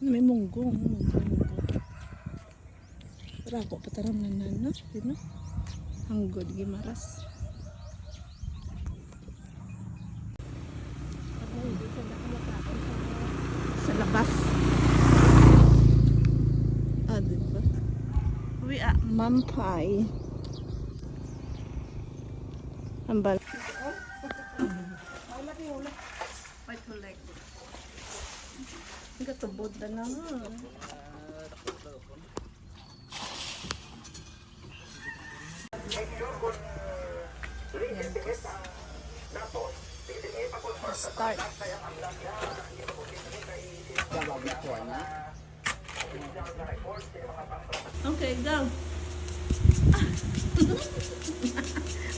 May munggong. Pero ako pataram na no? Dino? Hanggod gimaras. Sa labas. Ah, diba? We are Mampay. Ambal. Patuleg. Ang katubod na naman. Start. Okay, go.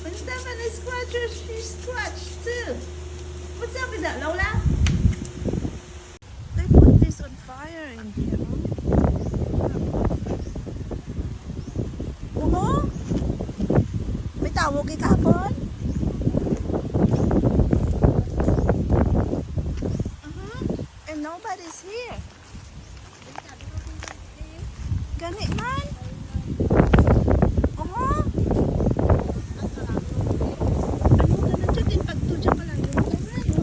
When Stephanie scratches, she scratched too. What's up with that, Lola? They put this on fire in here. Umo? May tawag ikapon? And nobody's here. Ganit man. Umo? Ano ka na dyan? Pagtudya pa lang yung kuman.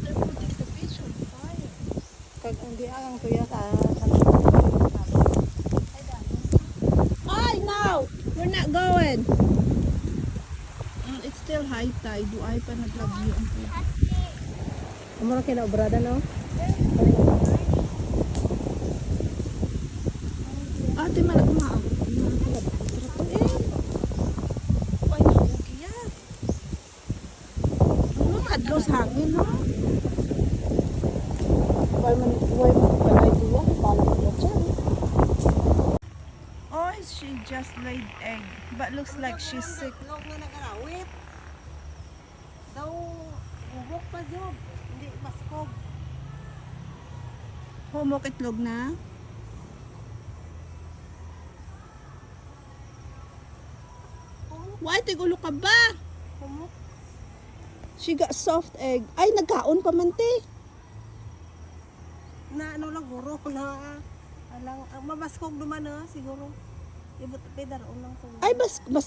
They're putting the fish on fire. Kag hindi ang kuya ka. Ay, no! We're not going. It's still high tide. Duay pa naglagyo ang tubig. Amo kina obrada no? Ate malak maag. Ay, nakukiya. Ano madlos hangin, no? Why man palay kuya pala ko dyan. Oh, she just laid egg. But looks like she's sick. Log na nagarawit. Daw ugok pa job. Hindi maskog. Humok itlog na. Why, tigulo ka ba? Humok. She got soft egg. Ay, nagkaon pa man, te. Na ano lang guro na alang mabaskog duman na siguro. Ibot pedar unang to. Ay,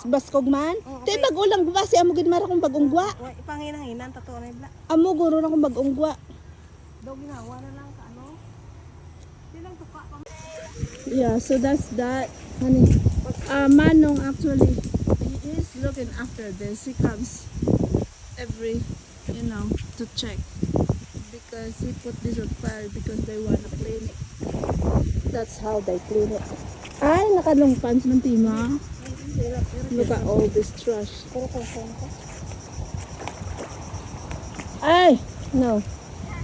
baskog man. Oh, Te, okay. bagulang bubasi. Amo gid mara kong bagungwa. Wai panginang-hinan tato na ibla. Amo guro na kong bagungwa. Daw ginawa na lang ka ano. Di lang tuka pa. Yeah, so that's that. Honey. Manong actually, he is looking after this. He comes every, to check. Because he put this on fire because they want to clean it. That's how they clean it. Ay, nakalungpans ng tima. Look at all this trash. Ay, no.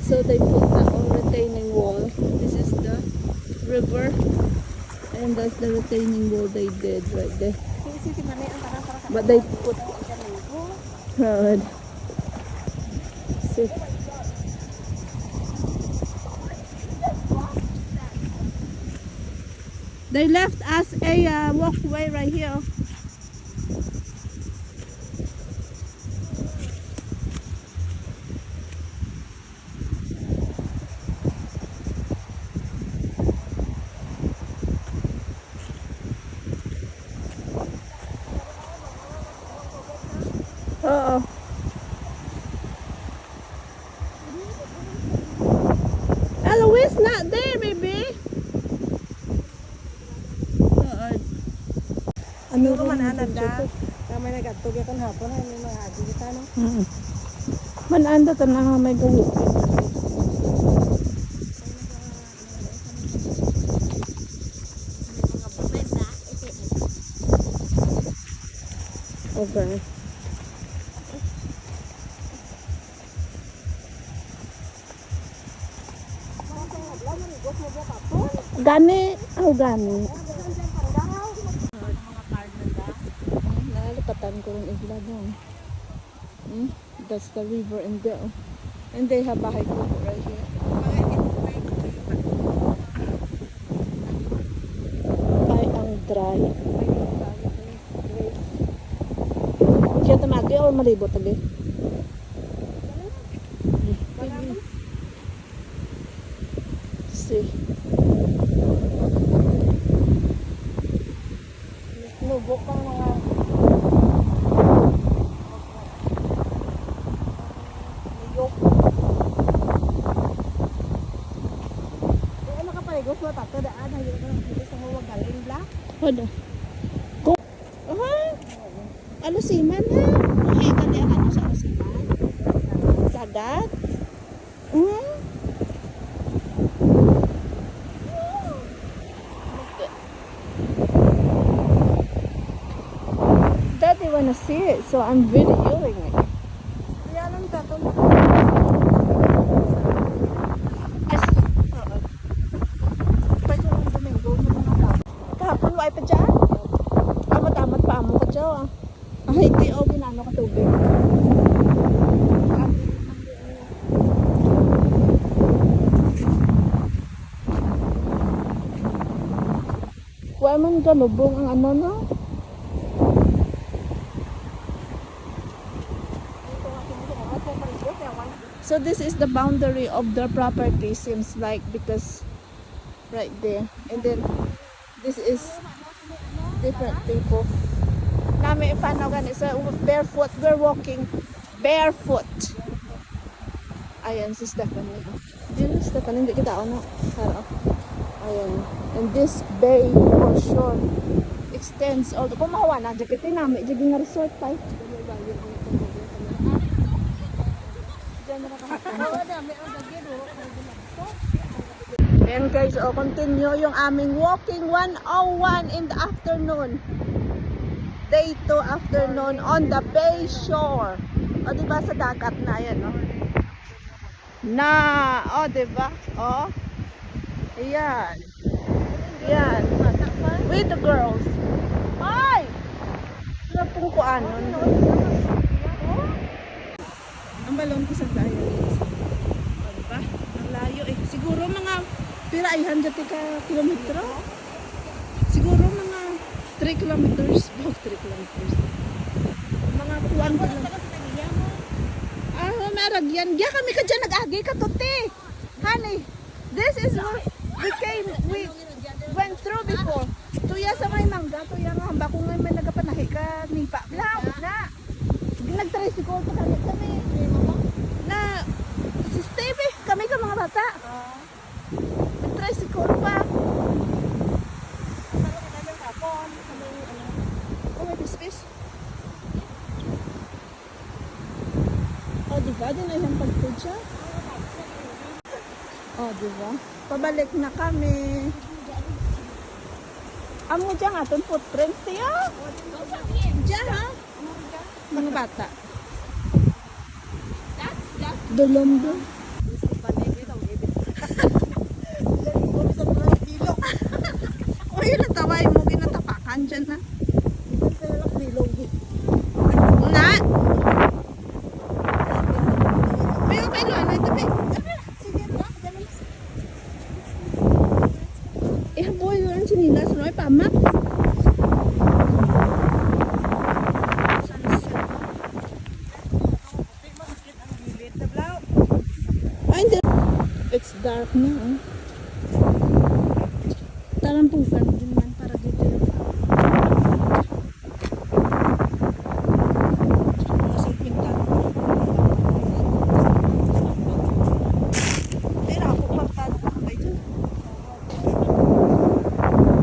So they put the whole retaining wall. This is the river. And that's the retaining wall they did right there. But they put road. See. They left us a walkway right here. Oo. Eloise not there, baby. Ano man anad da. May nagatog ya kan hapon ay may mga agita no. Mananda to na may gawo. Okay. Gani, gani. Nalalipatan ko rin igla doon. That's the river and there. And they have bahay ko right here. Ay, ang dry. Kaya tamagi o malibot lagi? see. Nubo pa mga niyok. Ano ka pala? Gusto mo tatadaan. Hindi ka nakikita sa mga galing bla. Hold on. Go. Alusiman ha. Okay, kani ano sa alusiman? Dagat. Daddy wanna see it, so I'm videoing it. Kaya lang tatong. Yes. Pwede lang Domingo ng mga tao. Kahapon wala pa dyan. Amat-amat pa mo ka dyan. Hindi o ginano ka tubig. Wala man ganubong ang ano no? So this is the boundary of the property, seems like, because right there, and then this is different people. Nami paano gani sa barefoot, we're walking barefoot. Ayan si Stephanie. Yun si Stephanie, hindi kita na. Pero ayan. And this bay for sure extends all the kumawa na jacket namin, jiging nga resort pa. Ayan guys, continue yung aming walking 101 in the afternoon. Day 2 afternoon on the bay shore. O diba sa dagat na yan, no? Na, o diba? O. Ayan. Ayan. With the girls. Ay! Sarap pong kuan. Ang balon ko sa tayo. O diba? Ang layo eh. Siguro mga pira ay 100 ka kilometro. Siguro mga 3 kilometers. Oh, 3 kilometers. Mga 1 kilometers. Ah, maragyan. Diya kami ka dyan nag-agi ka tote. Honey, this is where we went through before. Tuya sa may mangga, tuya nga hamba kung may nagapanahi ka nipa. Blah, na. Nag-tricycle pa kami. Na si Steve, kami ka mga bata. Nag-tricycle pa. Oh, may fish. Oh, diba? Di na yung pag-food siya. Oh, diba? Pabalik na kami. Amo dyan nga, itong footprints tiyo. Dyan ha? Mga bata. Dulombo. O yun ang taway mo, ginatapakan dyan na. Na? May okay lang, may tabi. Eh, boy, yun sinilas, no? Pamak. Ay, hindi. It's dark na, oh. Talampukan din.